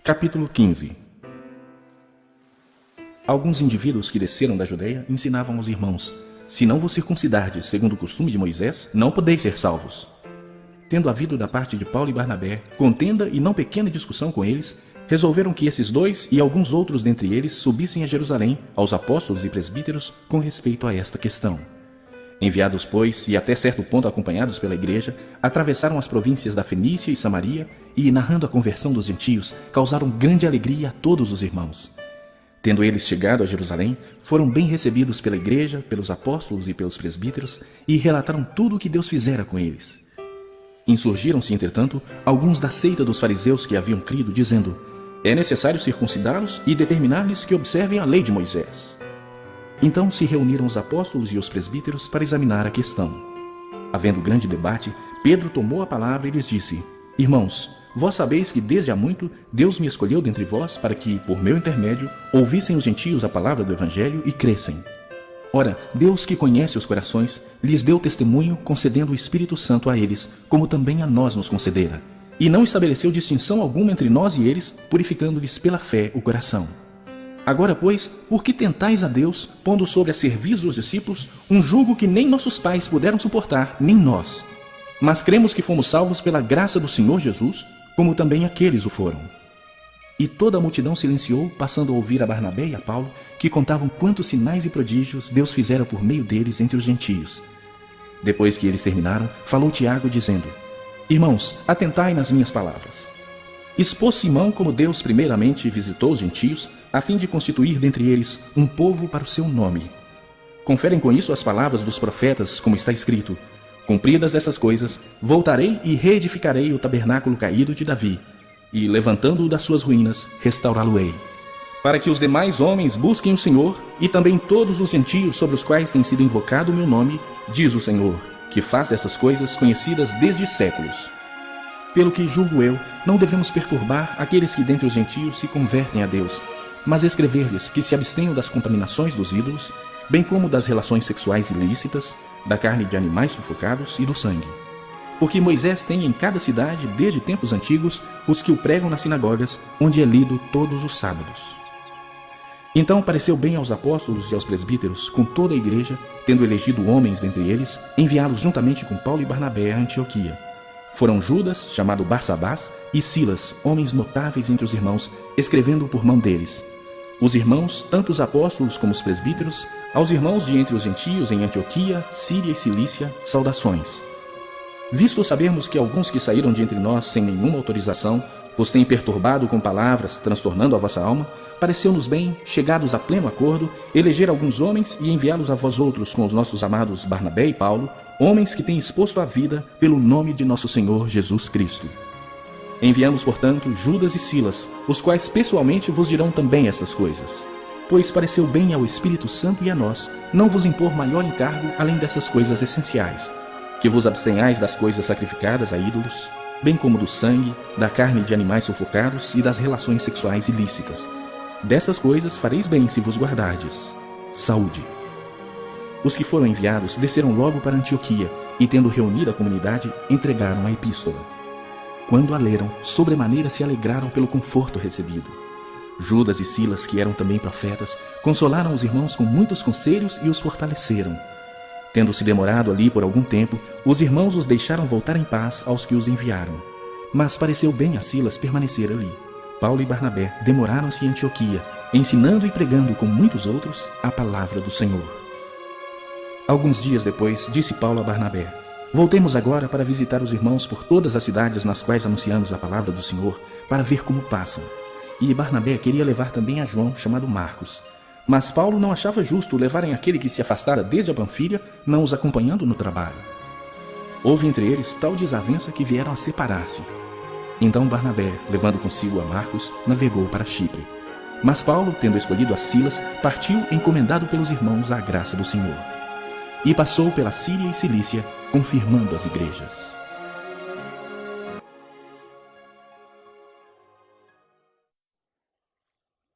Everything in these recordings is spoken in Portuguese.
Capítulo 15. Alguns indivíduos que desceram da Judeia ensinavam aos irmãos: se não vos circuncidardes segundo o costume de Moisés, não podeis ser salvos. Tendo havido da parte de Paulo e Barnabé contenda e não pequena discussão com eles, resolveram que esses dois e alguns outros dentre eles subissem a Jerusalém aos apóstolos e presbíteros com respeito a esta questão. Enviados, pois, e até certo ponto acompanhados pela igreja, atravessaram as províncias da Fenícia e Samaria e, narrando a conversão dos gentios, causaram grande alegria a todos os irmãos. Tendo eles chegado a Jerusalém, foram bem recebidos pela igreja, pelos apóstolos e pelos presbíteros, e relataram tudo o que Deus fizera com eles. Insurgiram-se, entretanto, alguns da seita dos fariseus que haviam crido, dizendo: é necessário circuncidá-los e determinar-lhes que observem a lei de Moisés. Então se reuniram os apóstolos e os presbíteros para examinar a questão. Havendo grande debate, Pedro tomou a palavra e lhes disse: irmãos, vós sabeis que desde há muito Deus me escolheu dentre vós para que, por meu intermédio, ouvissem os gentios a palavra do Evangelho e crescem. Ora, Deus, que conhece os corações, lhes deu testemunho, concedendo o Espírito Santo a eles, como também a nós nos concedera. E não estabeleceu distinção alguma entre nós e eles, purificando-lhes pela fé o coração. Agora, pois, por que tentais a Deus, pondo sobre a cerviz dos discípulos um jugo que nem nossos pais puderam suportar, nem nós? Mas cremos que fomos salvos pela graça do Senhor Jesus, como também aqueles o foram. E toda a multidão silenciou, passando a ouvir a Barnabé e a Paulo, que contavam quantos sinais e prodígios Deus fizera por meio deles entre os gentios. Depois que eles terminaram, falou Tiago, dizendo: irmãos, atentai nas minhas palavras. Expôs Simão como Deus primeiramente visitou os gentios, a fim de constituir dentre eles um povo para o seu nome. Conferem com isso as palavras dos profetas, como está escrito: cumpridas essas coisas, voltarei e reedificarei o tabernáculo caído de Davi, e, levantando-o das suas ruínas, restaurá-lo-ei. Para que os demais homens busquem o Senhor, e também todos os gentios sobre os quais tem sido invocado o meu nome, diz o Senhor, que faz essas coisas conhecidas desde séculos. Pelo que julgo eu, não devemos perturbar aqueles que dentre os gentios se convertem a Deus, mas escrever-lhes que se abstenham das contaminações dos ídolos, bem como das relações sexuais ilícitas, da carne de animais sufocados e do sangue. Porque Moisés tem em cada cidade, desde tempos antigos, os que o pregam nas sinagogas, onde é lido todos os sábados. Então pareceu bem aos apóstolos e aos presbíteros, com toda a igreja, tendo elegido homens dentre eles, enviá-los juntamente com Paulo e Barnabé a Antioquia. Foram Judas, chamado Barsabás, e Silas, homens notáveis entre os irmãos, escrevendo por mão deles. Os irmãos, tanto os apóstolos como os presbíteros, aos irmãos de entre os gentios em Antioquia, Síria e Cilícia, saudações. Visto sabermos que alguns que saíram de entre nós sem nenhuma autorização, vos têm perturbado com palavras, transtornando a vossa alma, pareceu-nos bem, chegados a pleno acordo, eleger alguns homens e enviá-los a vós outros com os nossos amados Barnabé e Paulo, homens que têm exposto a vida pelo nome de nosso Senhor Jesus Cristo. Enviamos, portanto, Judas e Silas, os quais pessoalmente vos dirão também estas coisas. Pois pareceu bem ao Espírito Santo e a nós não vos impor maior encargo além dessas coisas essenciais, que vos abstenhais das coisas sacrificadas a ídolos, bem como do sangue, da carne de animais sufocados e das relações sexuais ilícitas. Dessas coisas fareis bem se vos guardardes. Saúde. Os que foram enviados desceram logo para Antioquia e, tendo reunido a comunidade, entregaram a epístola. Quando a leram, sobremaneira se alegraram pelo conforto recebido. Judas e Silas, que eram também profetas, consolaram os irmãos com muitos conselhos e os fortaleceram. Tendo-se demorado ali por algum tempo, os irmãos os deixaram voltar em paz aos que os enviaram. Mas pareceu bem a Silas permanecer ali. Paulo e Barnabé demoraram-se em Antioquia, ensinando e pregando com muitos outros a palavra do Senhor. Alguns dias depois, disse Paulo a Barnabé: voltemos agora para visitar os irmãos por todas as cidades nas quais anunciamos a palavra do Senhor, para ver como passam. E Barnabé queria levar também a João, chamado Marcos. Mas Paulo não achava justo levarem aquele que se afastara desde a Panfilha, não os acompanhando no trabalho. Houve entre eles tal desavença que vieram a separar-se. Então Barnabé, levando consigo a Marcos, navegou para Chipre. Mas Paulo, tendo escolhido a Silas, partiu encomendado pelos irmãos à graça do Senhor. E passou pela Síria e Cilícia, confirmando as igrejas.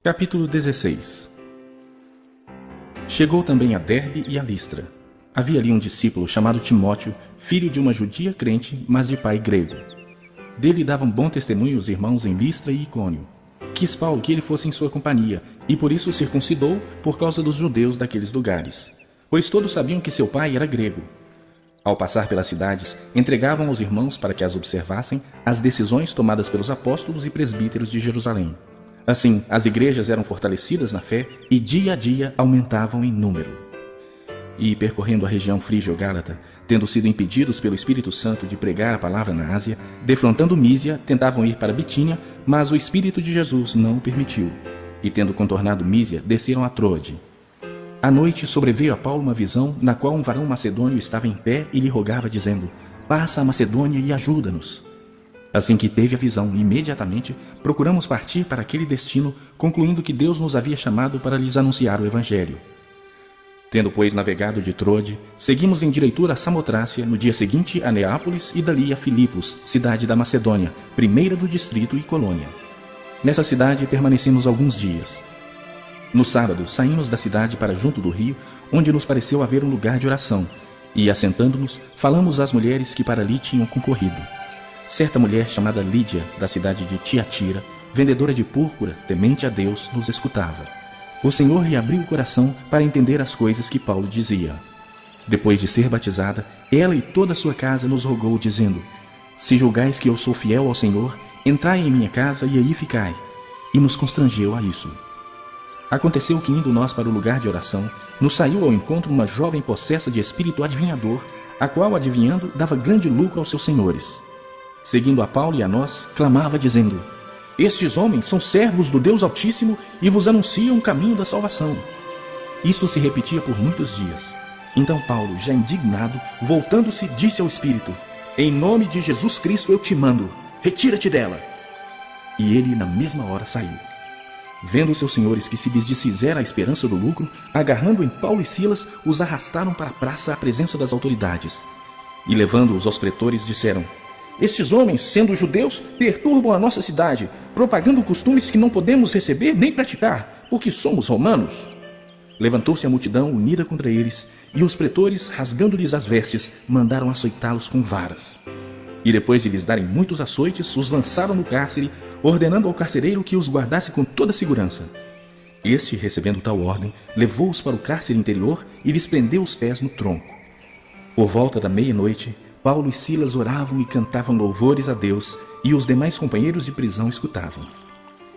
Capítulo 16. Chegou também a Derbe e a Listra. Havia ali um discípulo chamado Timóteo, filho de uma judia crente, mas de pai grego. Dele davam bom testemunho os irmãos em Listra e Icônio. quis Paulo que ele fosse em sua companhia, e por isso o circuncidou por causa dos judeus daqueles lugares, pois todos sabiam que seu pai era grego. Ao passar pelas cidades, entregavam aos irmãos para que as observassem as decisões tomadas pelos apóstolos e presbíteros de Jerusalém. Assim, as igrejas eram fortalecidas na fé e dia a dia aumentavam em número. E, percorrendo a região frígio-gálata, tendo sido impedidos pelo Espírito Santo de pregar a palavra na Ásia, defrontando Mísia, tentavam ir para Bitínia, mas o Espírito de Jesus não o permitiu. E, tendo contornado Mísia, desceram a Troade. À noite sobreveio a Paulo uma visão, na qual um varão macedônio estava em pé e lhe rogava, dizendo: passa a Macedônia e ajuda-nos. Assim que teve a visão, imediatamente procuramos partir para aquele destino, concluindo que Deus nos havia chamado para lhes anunciar o Evangelho. Tendo, pois, navegado de Troade, seguimos em direitura a Samotrácia, no dia seguinte a Neápolis e dali a Filipos, cidade da Macedônia, primeira do distrito e colônia. Nessa cidade permanecemos alguns dias. No sábado, saímos da cidade para junto do rio, onde nos pareceu haver um lugar de oração, e, assentando-nos, falamos às mulheres que para ali tinham concorrido. Certa mulher chamada Lídia, da cidade de Tiatira, vendedora de púrpura, temente a Deus, nos escutava. O Senhor lhe abriu o coração para entender as coisas que Paulo dizia. Depois de ser batizada, ela e toda a sua casa nos rogou, dizendo: se julgais que eu sou fiel ao Senhor, entrai em minha casa e aí ficai. E nos constrangeu a isso. Aconteceu que, indo nós para o lugar de oração, nos saiu ao encontro uma jovem possessa de espírito adivinhador, a qual, adivinhando, dava grande lucro aos seus senhores. Seguindo a Paulo e a nós, clamava, dizendo: estes homens são servos do Deus Altíssimo e vos anunciam o caminho da salvação. Isto se repetia por muitos dias. Então Paulo, já indignado, voltando-se, disse ao Espírito: em nome de Jesus Cristo eu te mando, retira-te dela. E ele, na mesma hora, saiu. Vendo os seus senhores que se lhes desfizera a esperança do lucro, agarrando em Paulo e Silas, os arrastaram para a praça à presença das autoridades. E, levando-os aos pretores, disseram: estes homens, sendo judeus, perturbam a nossa cidade, propagando costumes que não podemos receber nem praticar, porque somos romanos. Levantou-se a multidão unida contra eles, e os pretores, rasgando-lhes as vestes, mandaram açoitá-los com varas. E depois de lhes darem muitos açoites, os lançaram no cárcere, ordenando ao carcereiro que os guardasse com toda segurança. Este, recebendo tal ordem, levou-os para o cárcere interior e lhes prendeu os pés no tronco. Por volta da meia-noite, Paulo e Silas oravam e cantavam louvores a Deus, e os demais companheiros de prisão escutavam.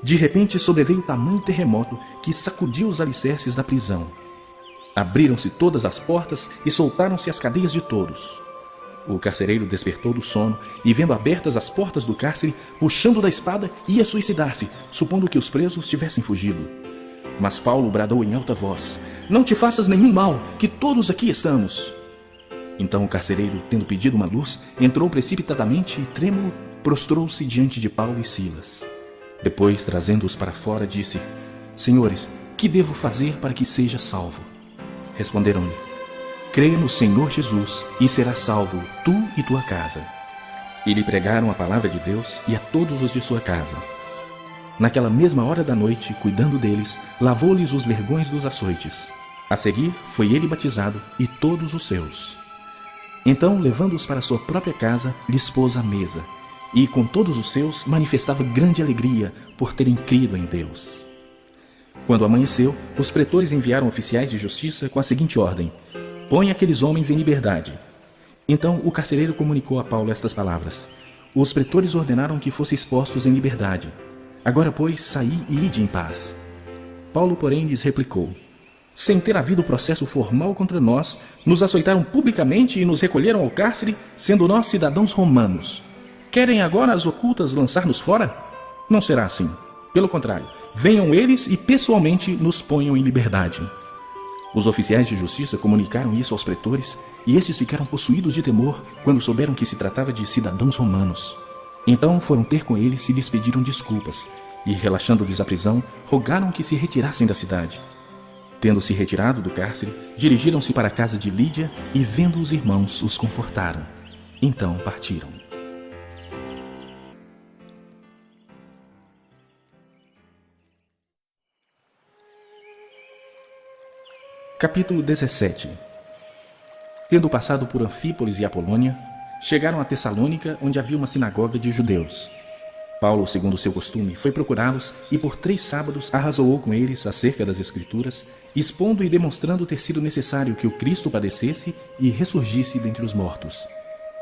De repente sobreveio tamanho terremoto que sacudiu os alicerces da prisão. Abriram-se todas as portas e soltaram-se as cadeias de todos. O carcereiro despertou do sono e, vendo abertas as portas do cárcere, puxando da espada, ia suicidar-se, supondo que os presos tivessem fugido. Mas Paulo bradou em alta voz: não te faças nenhum mal, que todos aqui estamos. Então o carcereiro, tendo pedido uma luz, entrou precipitadamente e, trêmulo, prostrou-se diante de Paulo e Silas. Depois, trazendo-os para fora, disse: senhores, que devo fazer para que seja salvo? Responderam-lhe: creia no Senhor Jesus e serás salvo, tu e tua casa. E lhe pregaram a palavra de Deus e a todos os de sua casa. Naquela mesma hora da noite, cuidando deles, lavou-lhes os vergões dos açoites. A seguir, foi ele batizado e todos os seus. Então, levando-os para sua própria casa, lhes pôs à mesa, e com todos os seus manifestava grande alegria por terem crido em Deus. Quando amanheceu, os pretores enviaram oficiais de justiça com a seguinte ordem: põe aqueles homens em liberdade. Então o carcereiro comunicou a Paulo estas palavras. Os pretores ordenaram que fossem expostos em liberdade. Agora, pois, saí e ide em paz. Paulo, porém, lhes replicou: sem ter havido processo formal contra nós, nos açoitaram publicamente e nos recolheram ao cárcere, sendo nós cidadãos romanos. Querem agora as ocultas lançar-nos fora? Não será assim. Pelo contrário, venham eles e pessoalmente nos ponham em liberdade. Os oficiais de justiça comunicaram isso aos pretores, e estes ficaram possuídos de temor quando souberam que se tratava de cidadãos romanos. Então foram ter com eles e lhes pediram desculpas, e, relaxando-lhes a prisão, rogaram que se retirassem da cidade. Tendo-se retirado do cárcere, dirigiram-se para a casa de Lídia e, vendo os irmãos, os confortaram. Então partiram. Capítulo 17. Tendo passado por Anfípolis e Apolônia, chegaram a Tessalônica, onde havia uma sinagoga de judeus. Paulo, segundo seu costume, foi procurá-los e por 3 sábados arrazoou com eles acerca das Escrituras, expondo e demonstrando ter sido necessário que o Cristo padecesse e ressurgisse dentre os mortos.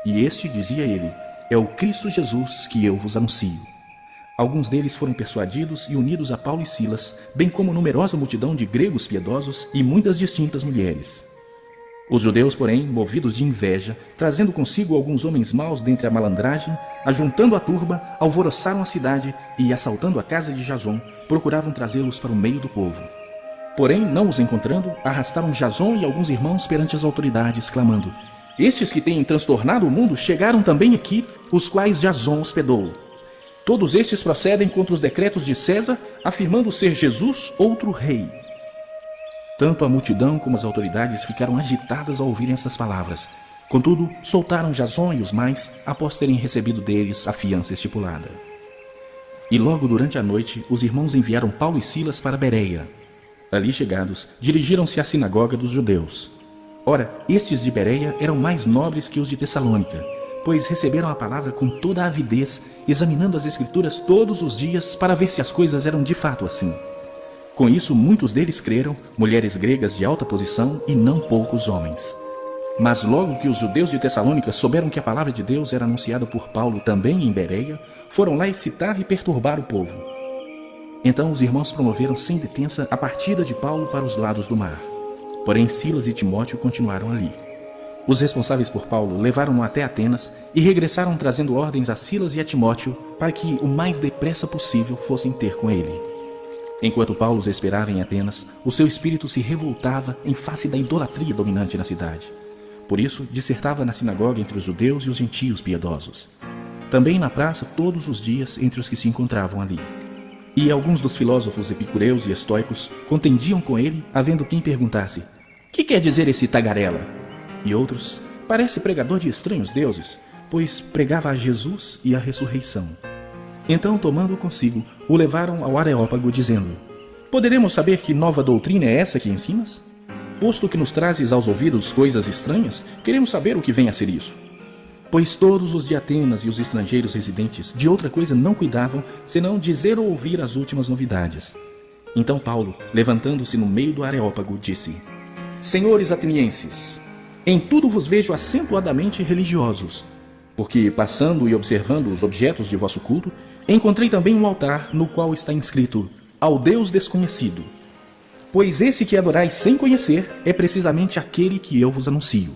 E este, dizia ele, é o Cristo Jesus que eu vos anuncio. Alguns deles foram persuadidos e unidos a Paulo e Silas, bem como numerosa multidão de gregos piedosos e muitas distintas mulheres. Os judeus, porém, movidos de inveja, trazendo consigo alguns homens maus dentre a malandragem, ajuntando a turba, alvoroçaram a cidade e, assaltando a casa de Jason, procuravam trazê-los para o meio do povo. Porém, não os encontrando, arrastaram Jason e alguns irmãos perante as autoridades, clamando: Estes que têm transtornado o mundo chegaram também aqui, os quais Jason hospedou. Todos estes procedem contra os decretos de César, afirmando ser Jesus outro rei. Tanto a multidão como as autoridades ficaram agitadas ao ouvirem estas palavras. Contudo, soltaram Jason e os mais, após terem recebido deles a fiança estipulada. E logo durante a noite, os irmãos enviaram Paulo e Silas para Bereia. Ali chegados, dirigiram-se à sinagoga dos judeus. Ora, estes de Bereia eram mais nobres que os de Tessalônica, pois receberam a palavra com toda a avidez, examinando as Escrituras todos os dias para ver se as coisas eram de fato assim. Com isso, muitos deles creram, mulheres gregas de alta posição e não poucos homens. Mas logo que os judeus de Tessalônica souberam que a palavra de Deus era anunciada por Paulo também em Bereia, foram lá excitar e perturbar o povo. Então os irmãos promoveram sem detença a partida de Paulo para os lados do mar. Porém Silas e Timóteo continuaram ali. Os responsáveis por Paulo levaram-no até Atenas e regressaram trazendo ordens a Silas e a Timóteo para que o mais depressa possível fossem ter com ele. Enquanto Paulo os esperava em Atenas, o seu espírito se revoltava em face da idolatria dominante na cidade. Por isso, dissertava na sinagoga entre os judeus e os gentios piedosos. Também na praça todos os dias entre os que se encontravam ali. E alguns dos filósofos epicureus e estoicos contendiam com ele, havendo quem perguntasse: Que quer dizer esse tagarela? E outros: Parece pregador de estranhos deuses, pois pregava a Jesus e a ressurreição. Então, tomando-o consigo, o levaram ao Areópago, dizendo: Poderemos saber que nova doutrina é essa que ensinas? Posto que nos trazes aos ouvidos coisas estranhas, queremos saber o que vem a ser isso. Pois todos os de Atenas e os estrangeiros residentes de outra coisa não cuidavam, senão dizer ou ouvir as últimas novidades. Então Paulo, levantando-se no meio do Areópago, disse: Senhores atenienses, em tudo vos vejo acentuadamente religiosos, porque, passando e observando os objetos de vosso culto, encontrei também um altar no qual está inscrito: Ao Deus desconhecido. Pois esse que adorais sem conhecer é precisamente aquele que eu vos anuncio.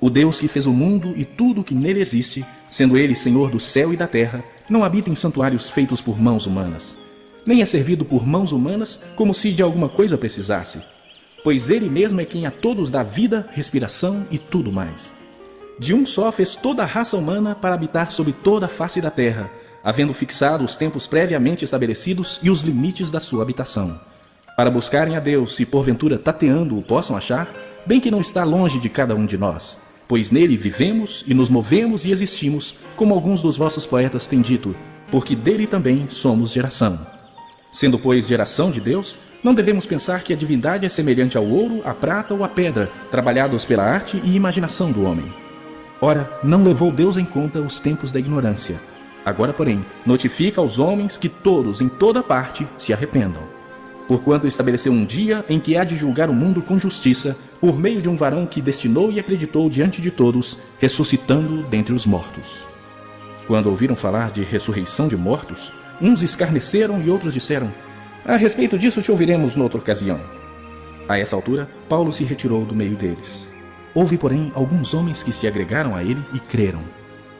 O Deus que fez o mundo e tudo o que nele existe, sendo ele Senhor do céu e da terra, não habita em santuários feitos por mãos humanas, nem é servido por mãos humanas como se de alguma coisa precisasse, pois ele mesmo é quem a todos dá vida, respiração e tudo mais. De um só fez toda a raça humana para habitar sobre toda a face da terra, havendo fixado os tempos previamente estabelecidos e os limites da sua habitação, para buscarem a Deus, se porventura tateando o possam achar, bem que não está longe de cada um de nós, pois nele vivemos e nos movemos e existimos, como alguns dos vossos poetas têm dito, porque dele também somos geração. Sendo, pois, geração de Deus, não devemos pensar que a divindade é semelhante ao ouro, à prata ou à pedra, trabalhados pela arte e imaginação do homem. Ora, não levou Deus em conta os tempos da ignorância. Agora, porém, notifica aos homens que todos, em toda parte, se arrependam. Porquanto estabeleceu um dia em que há de julgar o mundo com justiça, por meio de um varão que destinou e acreditou diante de todos, ressuscitando dentre os mortos. Quando ouviram falar de ressurreição de mortos, uns escarneceram e outros disseram: A respeito disso te ouviremos noutra ocasião. A essa altura, Paulo se retirou do meio deles. Houve, porém, alguns homens que se agregaram a ele e creram.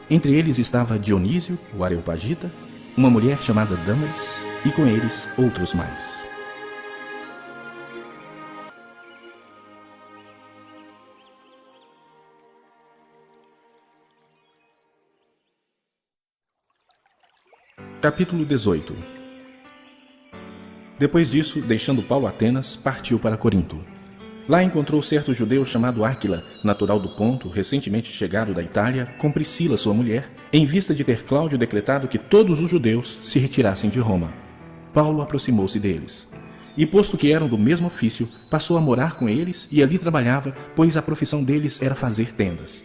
Entre eles estava Dionísio, o Areopagita, uma mulher chamada Dâmaris, e com eles outros mais. Capítulo 18. Depois disso, deixando Paulo Atenas, partiu para Corinto. Lá encontrou certo judeu chamado Áquila, natural do Ponto, recentemente chegado da Itália, com Priscila, sua mulher, em vista de ter Cláudio decretado que todos os judeus se retirassem de Roma. Paulo aproximou-se deles. E, posto que eram do mesmo ofício, passou a morar com eles e ali trabalhava, pois a profissão deles era fazer tendas.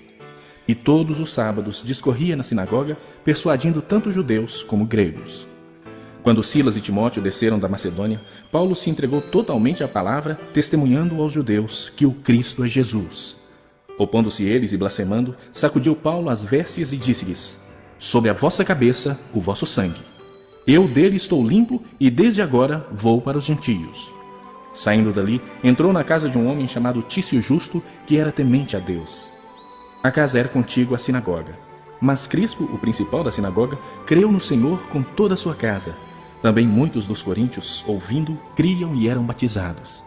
e todos os sábados discorria na sinagoga, persuadindo tanto judeus como gregos. Quando Silas e Timóteo desceram da Macedônia, Paulo se entregou totalmente à palavra, testemunhando aos judeus que o Cristo é Jesus. Opondo-se eles e blasfemando, sacudiu Paulo as vestes e disse-lhes: sobre a vossa cabeça o vosso sangue. Eu dele estou limpo e desde agora vou para os gentios. Saindo dali, entrou na casa de um homem chamado Tício Justo, que era temente a Deus. A casa era contígua à sinagoga. Mas Crispo, o principal da sinagoga, creu no Senhor com toda a sua casa. Também muitos dos coríntios, ouvindo, criam e eram batizados.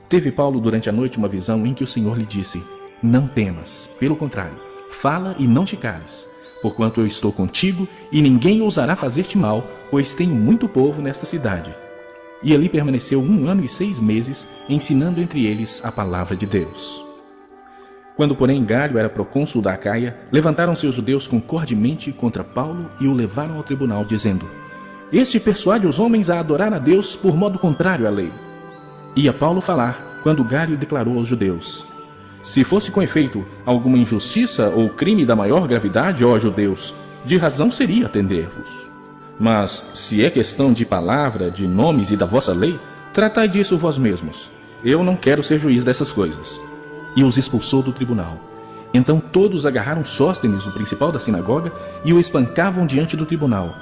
Teve Paulo durante a noite uma visão em que o Senhor lhe disse: não temas, pelo contrário, fala e não te cales, porquanto eu estou contigo e ninguém ousará fazer-te mal, pois tenho muito povo nesta cidade. E ali permaneceu 1 ano e 6 meses, ensinando entre eles a palavra de Deus. Quando, porém, Galho era procônsul da Acaia, levantaram-se os judeus concordemente contra Paulo e o levaram ao tribunal, dizendo: este persuade os homens a adorar a Deus por modo contrário à lei. Ia Paulo falar, quando Galho declarou aos judeus: se fosse com efeito alguma injustiça ou crime da maior gravidade, ó judeus, de razão seria atender-vos. Mas, se é questão de palavra, de nomes e da vossa lei, tratai disso vós mesmos. Eu não quero ser juiz dessas coisas. E os expulsou do tribunal. Então todos agarraram Sóstenes, o principal da sinagoga, e o espancavam diante do tribunal.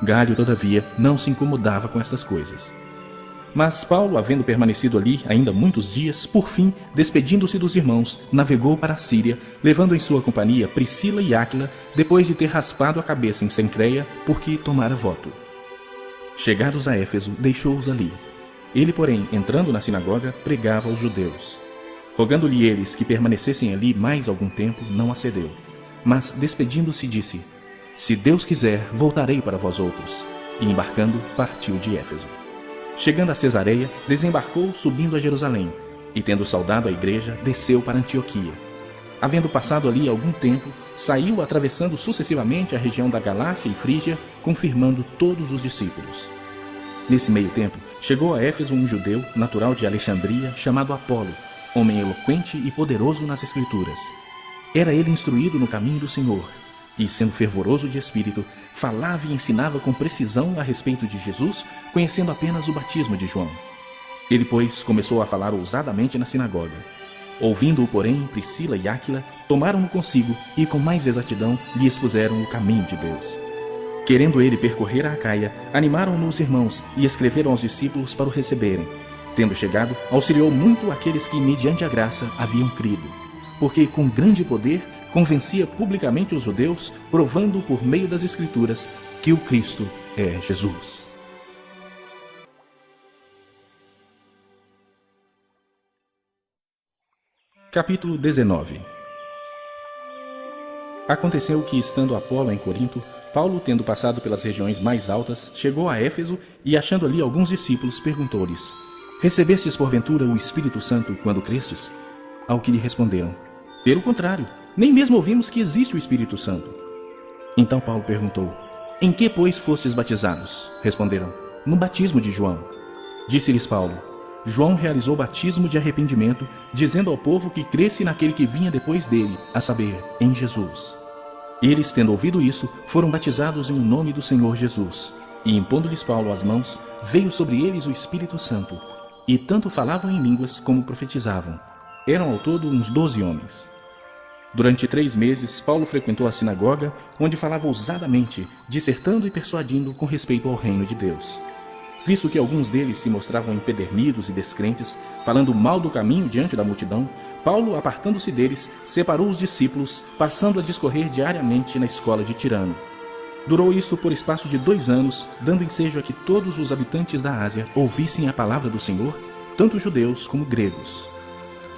Galho, todavia, não se incomodava com estas coisas. Mas Paulo, havendo permanecido ali ainda muitos dias, por fim, despedindo-se dos irmãos, navegou para a Síria, levando em sua companhia Priscila e Áquila, depois de ter raspado a cabeça em Cencreia, porque tomara voto. Chegados a Éfeso, deixou-os ali. Ele, porém, entrando na sinagoga, pregava aos judeus. Rogando-lhe eles que permanecessem ali mais algum tempo, não acedeu. Mas, despedindo-se, disse: se Deus quiser, voltarei para vós outros. E embarcando, partiu de Éfeso. Chegando a Cesareia, desembarcou subindo a Jerusalém, e tendo saudado a igreja, desceu para Antioquia. Havendo passado ali algum tempo, saiu atravessando sucessivamente a região da Galácia e Frígia, confirmando todos os discípulos. Nesse meio tempo, chegou a Éfeso um judeu, natural de Alexandria, chamado Apolo, homem eloquente e poderoso nas Escrituras. Era ele instruído no caminho do Senhor, e, sendo fervoroso de espírito, falava e ensinava com precisão a respeito de Jesus, conhecendo apenas o batismo de João. Ele, pois, começou a falar ousadamente na sinagoga. Ouvindo-o, porém, Priscila e Áquila tomaram-no consigo e, com mais exatidão, lhe expuseram o caminho de Deus. Querendo ele percorrer a Acaia, animaram-no os irmãos e escreveram aos discípulos para o receberem. Tendo chegado, auxiliou muito aqueles que, mediante a graça, haviam crido, porque, com grande poder, convencia publicamente os judeus, provando por meio das Escrituras que o Cristo é Jesus. Capítulo 19. Aconteceu que, estando Apolo em Corinto, Paulo, tendo passado pelas regiões mais altas, chegou a Éfeso e, achando ali alguns discípulos, perguntou-lhes: recebestes porventura o Espírito Santo quando crestes? Ao que lhe responderam: pelo contrário, nem mesmo ouvimos que existe o Espírito Santo. Então Paulo perguntou: em que, pois, fostes batizados? Responderam: no batismo de João. Disse-lhes Paulo: João realizou batismo de arrependimento, dizendo ao povo que cresce naquele que vinha depois dele, a saber, em Jesus. Eles, tendo ouvido isto, foram batizados em nome do Senhor Jesus. E, impondo-lhes Paulo as mãos, veio sobre eles o Espírito Santo. E tanto falavam em línguas como profetizavam. Eram ao todo uns 12 homens. Durante 3 meses, Paulo frequentou a sinagoga, onde falava ousadamente, dissertando e persuadindo com respeito ao reino de Deus. Visto que alguns deles se mostravam empedernidos e descrentes, falando mal do caminho diante da multidão, Paulo, apartando-se deles, separou os discípulos, passando a discorrer diariamente na escola de Tirano. Durou isto por espaço de 2 anos, dando ensejo a que todos os habitantes da Ásia ouvissem a palavra do Senhor, tanto judeus como gregos.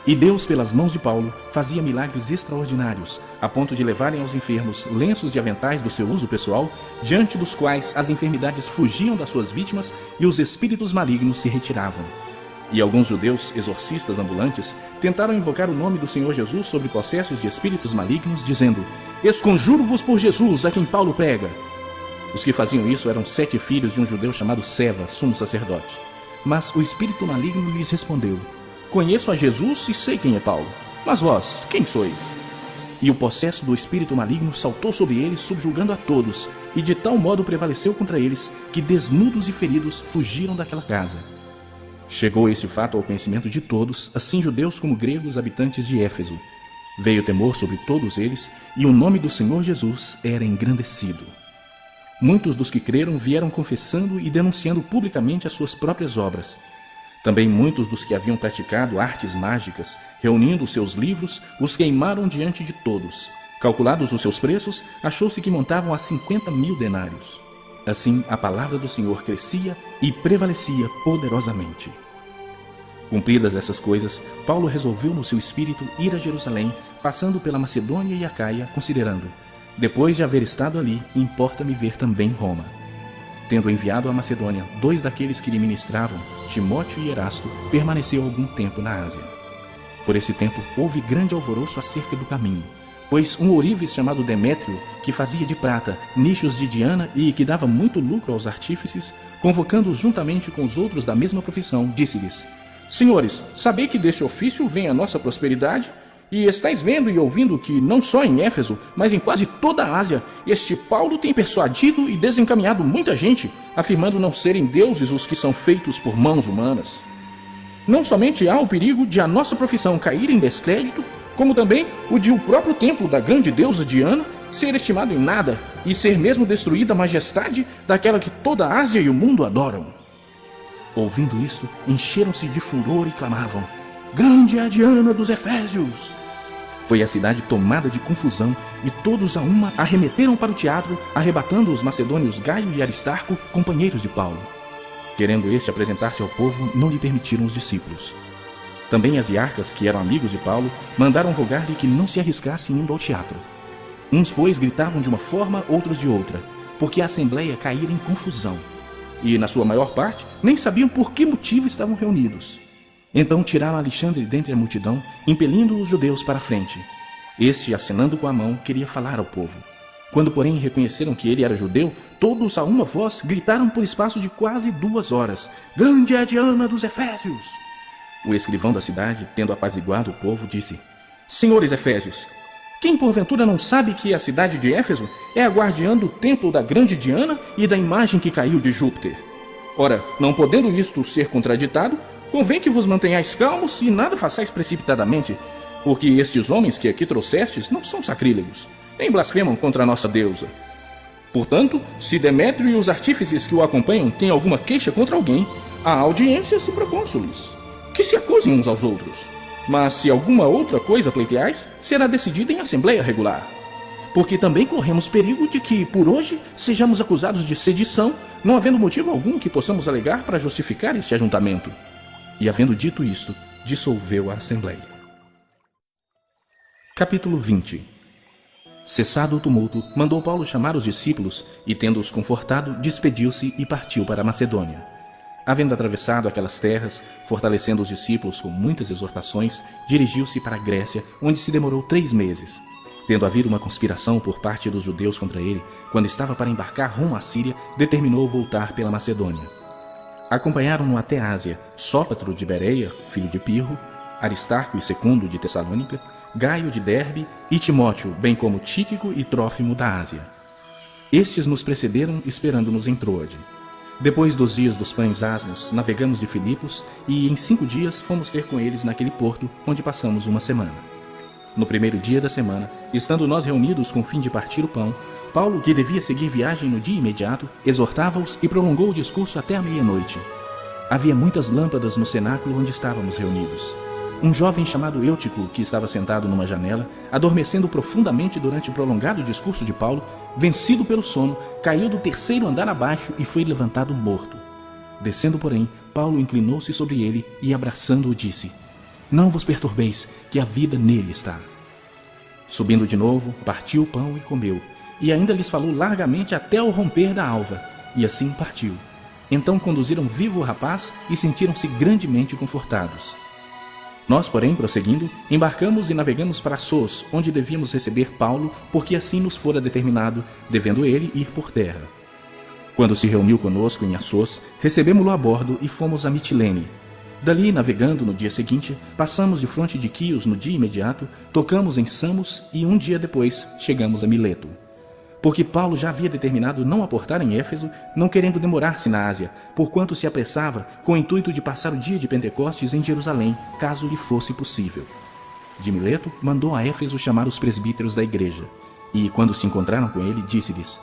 E Deus, pelas mãos de Paulo, fazia milagres extraordinários, a ponto de levarem aos enfermos lenços e aventais do seu uso pessoal, diante dos quais as enfermidades fugiam das suas vítimas e os espíritos malignos se retiravam. E alguns judeus exorcistas ambulantes tentaram invocar o nome do Senhor Jesus sobre possessos de espíritos malignos, dizendo: esconjuro-vos por Jesus, a quem Paulo prega. Os que faziam isso eram 7 filhos de um judeu chamado Seva, sumo sacerdote. Mas o espírito maligno lhes respondeu: conheço a Jesus e sei quem é Paulo, mas vós, quem sois? e o possesso do espírito maligno saltou sobre eles, subjugando a todos, e de tal modo prevaleceu contra eles, que desnudos e feridos fugiram daquela casa. Chegou esse fato ao conhecimento de todos, assim judeus como gregos habitantes de Éfeso. Veio temor sobre todos eles, e o nome do Senhor Jesus era engrandecido. Muitos dos que creram vieram confessando e denunciando publicamente as suas próprias obras. Também muitos dos que haviam praticado artes mágicas, reunindo seus livros, os queimaram diante de todos. Calculados os seus preços, achou-se que montavam a 50.000 denários. Assim, a palavra do Senhor crescia e prevalecia poderosamente. Cumpridas essas coisas, Paulo resolveu no seu espírito ir a Jerusalém, passando pela Macedônia e Acaia, considerando: depois de haver estado ali, importa-me ver também Roma. Tendo enviado à Macedônia 2 daqueles que lhe ministravam, Timóteo e Erasto, permaneceu algum tempo na Ásia. Por esse tempo houve grande alvoroço acerca do caminho, pois um ourives chamado Demétrio, que fazia de prata nichos de Diana e que dava muito lucro aos artífices, convocando-os juntamente com os outros da mesma profissão, disse-lhes: senhores, sabei que deste ofício vem a nossa prosperidade, e estáis vendo e ouvindo que não só em Éfeso, mas em quase toda a Ásia, este Paulo tem persuadido e desencaminhado muita gente, afirmando não serem deuses os que são feitos por mãos humanas. Não somente há o perigo de a nossa profissão cair em descrédito, como também o de o próprio templo da grande deusa Diana ser estimado em nada e ser mesmo destruída a majestade daquela que toda a Ásia e o mundo adoram. Ouvindo isto, encheram-se de furor e clamavam: grande é a Diana dos Efésios! Foi a cidade tomada de confusão, e todos a uma arremeteram para o teatro, arrebatando os macedônios Gaio e Aristarco, companheiros de Paulo. Querendo este apresentar-se ao povo, não lhe permitiram os discípulos. Também as iarcas, que eram amigos de Paulo, mandaram rogar-lhe que não se arriscasse indo ao teatro. Uns, pois, gritavam de uma forma, outros de outra, porque a assembleia caíra em confusão. E, na sua maior parte, nem sabiam por que motivo estavam reunidos. Então tiraram Alexandre dentre a multidão, impelindo os judeus para a frente. Este, acenando com a mão, queria falar ao povo. Quando, porém, reconheceram que ele era judeu, todos a uma voz gritaram por espaço de quase 2 horas: grande é a Diana dos Efésios! O escrivão da cidade, tendo apaziguado o povo, disse: senhores Efésios, quem porventura não sabe que a cidade de Éfeso é a guardiã do templo da grande Diana e da imagem que caiu de Júpiter? Ora, não podendo isto ser contraditado, convém que vos mantenhais calmos e nada façais precipitadamente, porque estes homens que aqui trouxestes não são sacrílegos, nem blasfemam contra a nossa deusa. Portanto, se Demétrio e os artífices que o acompanham têm alguma queixa contra alguém, a audiência se procônsules, que se acusem uns aos outros. Mas se alguma outra coisa pleiteais, será decidida em assembleia regular. Porque também corremos perigo de que, por hoje, sejamos acusados de sedição, não havendo motivo algum que possamos alegar para justificar este ajuntamento. E, havendo dito isto, dissolveu a assembleia. Capítulo 20. Cessado o tumulto, mandou Paulo chamar os discípulos e, tendo-os confortado, despediu-se e partiu para a Macedônia. Havendo atravessado aquelas terras, fortalecendo os discípulos com muitas exortações, dirigiu-se para a Grécia, onde se demorou 3 meses. Tendo havido uma conspiração por parte dos judeus contra ele, quando estava para embarcar rumo à Síria, determinou voltar pela Macedônia. Acompanharam-no até Ásia Sópatro de Bereia, filho de Pirro, Aristarco e Secundo de Tessalônica, Gaio de Derbe e Timóteo, bem como Tíquico e Trófimo da Ásia. Estes nos precederam, esperando-nos em Troade. Depois dos dias dos pães asmos, navegamos de Filipos e em 5 dias fomos ter com eles naquele porto, onde passamos 1 semana. No primeiro dia da semana, estando nós reunidos com o fim de partir o pão, Paulo, que devia seguir viagem no dia imediato, exortava-os e prolongou o discurso até a meia-noite. Havia muitas lâmpadas no cenáculo onde estávamos reunidos. Um jovem chamado Eutico, que estava sentado numa janela, adormecendo profundamente durante o prolongado discurso de Paulo, vencido pelo sono, caiu do 3º andar abaixo e foi levantado morto. Descendo, porém, Paulo inclinou-se sobre ele e, abraçando-o, disse: não vos perturbeis, que a vida nele está. Subindo de novo, partiu o pão e comeu, e ainda lhes falou largamente até ao romper da alva, e assim partiu. Então conduziram vivo o rapaz e sentiram-se grandemente confortados. Nós, porém, prosseguindo, embarcamos e navegamos para Assos, onde devíamos receber Paulo, porque assim nos fora determinado, devendo ele ir por terra. Quando se reuniu conosco em Assos, recebemo-lo a bordo e fomos a Mitilene. Dali, navegando no dia seguinte, passamos de fronte de Quios no dia imediato, tocamos em Samos e um dia depois chegamos a Mileto. Porque Paulo já havia determinado não aportar em Éfeso, não querendo demorar-se na Ásia, porquanto se apressava com o intuito de passar o dia de Pentecostes em Jerusalém, caso lhe fosse possível. De Mileto, mandou a Éfeso chamar os presbíteros da igreja, e, quando se encontraram com ele, disse-lhes: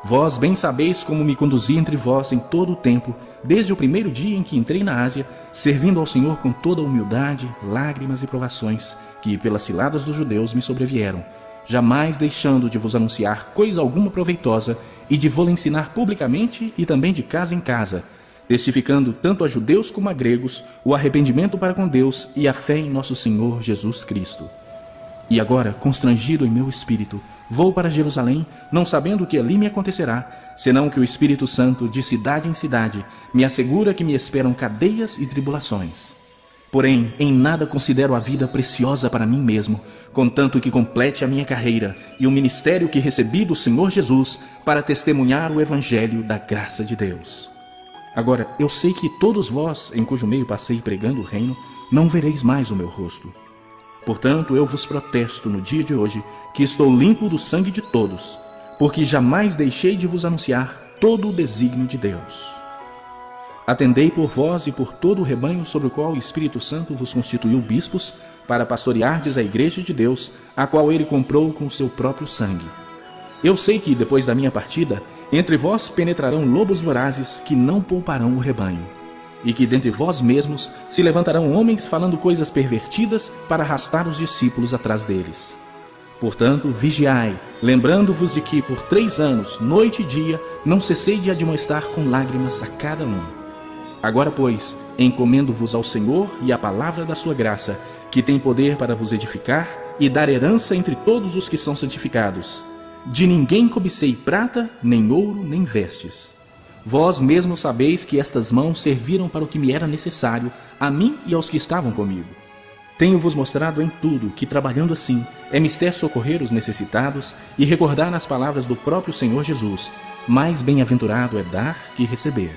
Vós bem sabeis como me conduzi entre vós em todo o tempo, desde o primeiro dia em que entrei na Ásia, servindo ao Senhor com toda a humildade, lágrimas e provações, que pelas ciladas dos judeus me sobrevieram, jamais deixando de vos anunciar coisa alguma proveitosa e de vos ensinar publicamente e também de casa em casa, testificando tanto a judeus como a gregos o arrependimento para com Deus e a fé em nosso Senhor Jesus Cristo. E agora, constrangido em meu espírito, vou para Jerusalém, não sabendo o que ali me acontecerá, senão que o Espírito Santo, de cidade em cidade, me assegura que me esperam cadeias e tribulações. Porém, em nada considero a vida preciosa para mim mesmo, contanto que complete a minha carreira e o ministério que recebi do Senhor Jesus para testemunhar o Evangelho da graça de Deus. Agora, eu sei que todos vós, em cujo meio passei pregando o reino, não vereis mais o meu rosto. Portanto, eu vos protesto no dia de hoje que estou limpo do sangue de todos, porque jamais deixei de vos anunciar todo o desígnio de Deus. Atendei por vós e por todo o rebanho sobre o qual o Espírito Santo vos constituiu bispos, para pastoreardes a igreja de Deus, a qual ele comprou com o seu próprio sangue. Eu sei que, depois da minha partida, entre vós penetrarão lobos vorazes que não pouparão o rebanho, e que dentre vós mesmos se levantarão homens falando coisas pervertidas para arrastar os discípulos atrás deles. Portanto, vigiai, lembrando-vos de que por 3 anos, noite e dia, não cessei de admoestar com lágrimas a cada um. Agora, pois, encomendo-vos ao Senhor e à palavra da sua graça, que tem poder para vos edificar e dar herança entre todos os que são santificados. De ninguém cobicei prata, nem ouro, nem vestes. Vós mesmos sabeis que estas mãos serviram para o que me era necessário, a mim e aos que estavam comigo. Tenho-vos mostrado em tudo que, trabalhando assim, é mister socorrer os necessitados e recordar nas palavras do próprio Senhor Jesus: mais bem-aventurado é dar que receber.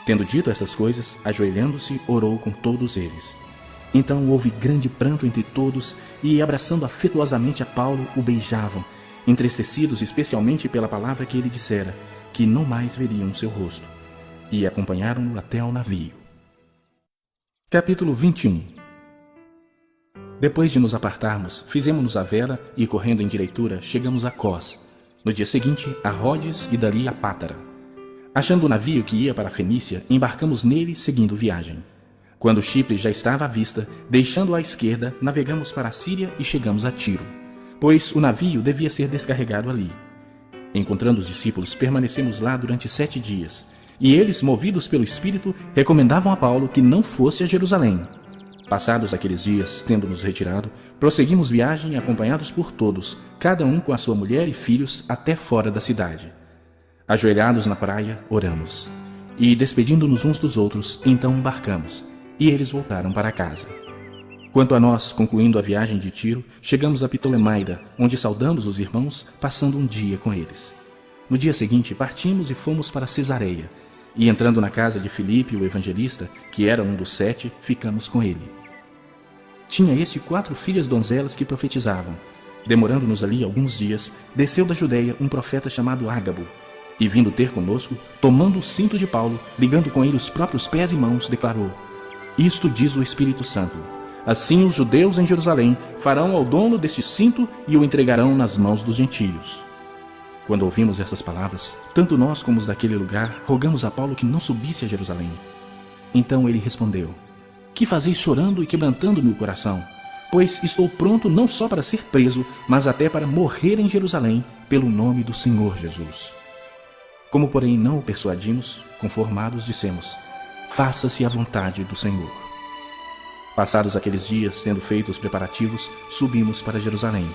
Tendo dito estas coisas, ajoelhando-se, orou com todos eles. Então houve grande pranto entre todos, e, abraçando afetuosamente a Paulo, o beijavam, entristecidos especialmente pela palavra que ele dissera, que não mais veriam seu rosto, e acompanharam-no até ao navio. Capítulo 21. Depois de nos apartarmos, fizemo-nos à vela e, correndo em direitura, chegamos a Cós. No dia seguinte, a Rhodes e dali a Pátara. Achando o navio que ia para a Fenícia, embarcamos nele, seguindo viagem. Quando Chipre já estava à vista, deixando-o à esquerda, navegamos para a Síria e chegamos a Tiro, pois o navio devia ser descarregado ali. Encontrando os discípulos, permanecemos lá durante 7 dias, e eles, movidos pelo Espírito, recomendavam a Paulo que não fosse a Jerusalém. Passados aqueles dias, tendo-nos retirado, prosseguimos viagem acompanhados por todos, cada um com a sua mulher e filhos, até fora da cidade. Ajoelhados na praia, oramos, e, despedindo-nos uns dos outros, então embarcamos, e eles voltaram para casa. Quanto a nós, concluindo a viagem de Tiro, chegamos a Ptolemaida, onde saudamos os irmãos, passando um dia com eles. No dia seguinte, partimos e fomos para Cesareia, e entrando na casa de Filipe, o evangelista, que era um dos 7, ficamos com ele. Tinha este 4 filhas donzelas que profetizavam. Demorando-nos ali alguns dias, desceu da Judeia um profeta chamado Ágabo, e vindo ter conosco, tomando o cinto de Paulo, ligando com ele os próprios pés e mãos, declarou: Isto diz o Espírito Santo: assim os judeus em Jerusalém farão ao dono deste cinto e o entregarão nas mãos dos gentios. Quando ouvimos essas palavras, tanto nós como os daquele lugar rogamos a Paulo que não subisse a Jerusalém. Então ele respondeu: Que fazeis chorando e quebrantando-me o coração? Pois estou pronto não só para ser preso, mas até para morrer em Jerusalém pelo nome do Senhor Jesus. Como, porém, não o persuadimos, conformados, dissemos: faça-se a vontade do Senhor. Passados aqueles dias, tendo feito os preparativos, subimos para Jerusalém.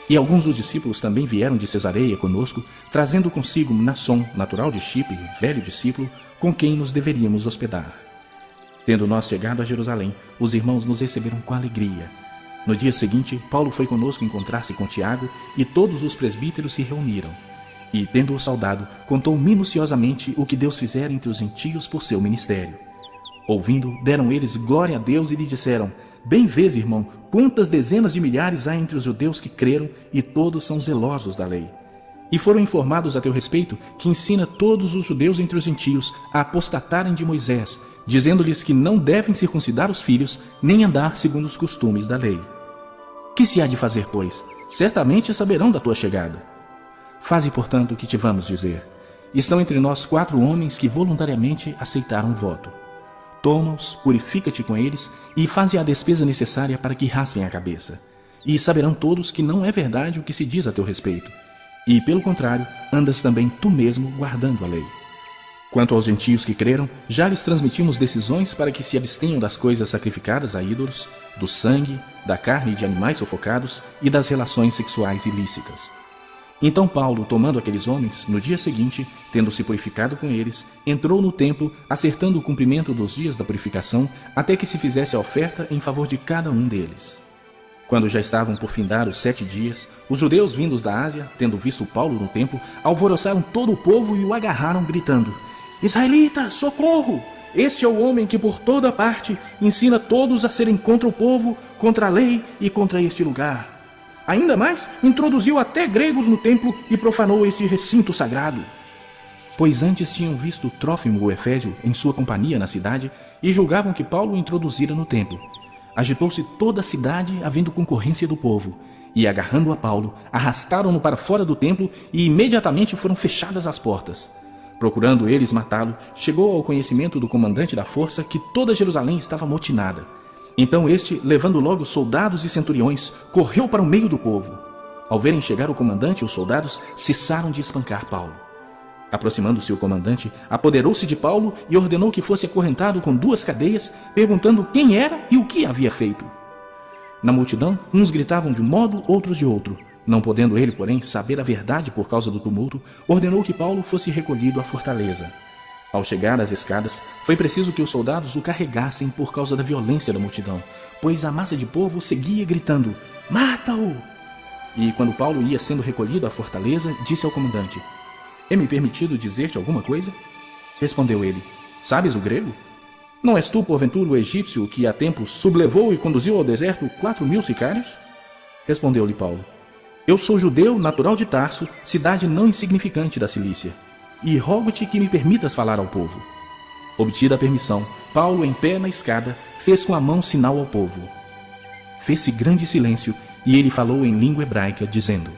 E alguns dos discípulos também vieram de Cesareia conosco, trazendo consigo Mnasson, natural de Chipre, velho discípulo, com quem nos deveríamos hospedar. Tendo nós chegado a Jerusalém, os irmãos nos receberam com alegria. No dia seguinte, Paulo foi conosco encontrar-se com Tiago, e todos os presbíteros se reuniram. E, tendo-o saudado, contou minuciosamente o que Deus fizera entre os gentios por seu ministério. Ouvindo, deram eles glória a Deus e lhe disseram: Bem vês, irmão, quantas dezenas de milhares há entre os judeus que creram, e todos são zelosos da lei. E foram informados a teu respeito que ensina todos os judeus entre os gentios a apostatarem de Moisés, dizendo-lhes que não devem circuncidar os filhos, nem andar segundo os costumes da lei. Que se há de fazer, pois? Certamente saberão da tua chegada. Faze, portanto, o que te vamos dizer. Estão entre nós 4 homens que voluntariamente aceitaram o voto. Toma-os, purifica-te com eles e faze a despesa necessária para que raspem a cabeça. E saberão todos que não é verdade o que se diz a teu respeito. E, pelo contrário, andas também tu mesmo guardando a lei. Quanto aos gentios que creram, já lhes transmitimos decisões para que se abstenham das coisas sacrificadas a ídolos, do sangue, da carne de animais sufocados e das relações sexuais ilícitas. Então Paulo, tomando aqueles homens, no dia seguinte, tendo se purificado com eles, entrou no templo, acertando o cumprimento dos dias da purificação, até que se fizesse a oferta em favor de cada um deles. Quando já estavam por findar os 7 dias, os judeus vindos da Ásia, tendo visto Paulo no templo, alvoroçaram todo o povo e o agarraram, gritando: Israelita, socorro! Este é o homem que por toda parte ensina todos a serem contra o povo, contra a lei e contra este lugar. Ainda mais, introduziu até gregos no templo e profanou este recinto sagrado. Pois antes tinham visto Trófimo o Efésio em sua companhia na cidade e julgavam que Paulo o introduzira no templo. Agitou-se toda a cidade, havendo concorrência do povo, e agarrando a Paulo, arrastaram-no para fora do templo e imediatamente foram fechadas as portas. Procurando eles matá-lo, chegou ao conhecimento do comandante da força que toda Jerusalém estava amotinada. Então este, levando logo soldados e centuriões, correu para o meio do povo. Ao verem chegar o comandante e os soldados, cessaram de espancar Paulo. Aproximando-se o comandante, apoderou-se de Paulo e ordenou que fosse acorrentado com 2 cadeias, perguntando quem era e o que havia feito. Na multidão, uns gritavam de um modo, outros de outro. Não podendo ele, porém, saber a verdade por causa do tumulto, ordenou que Paulo fosse recolhido à fortaleza. Ao chegar às escadas, foi preciso que os soldados o carregassem por causa da violência da multidão, pois a massa de povo seguia gritando: Mata-o! E quando Paulo ia sendo recolhido à fortaleza, disse ao comandante: É-me permitido dizer-te alguma coisa? Respondeu ele: Sabes o grego? Não és tu, porventura, o egípcio que há tempos sublevou e conduziu ao deserto 4.000 sicários? Respondeu-lhe Paulo: Eu sou judeu, natural de Tarso, cidade não insignificante da Cilícia, e rogo-te que me permitas falar ao povo. Obtida a permissão, Paulo, em pé na escada, fez com a mão sinal ao povo. Fez-se grande silêncio, e ele falou em língua hebraica, dizendo: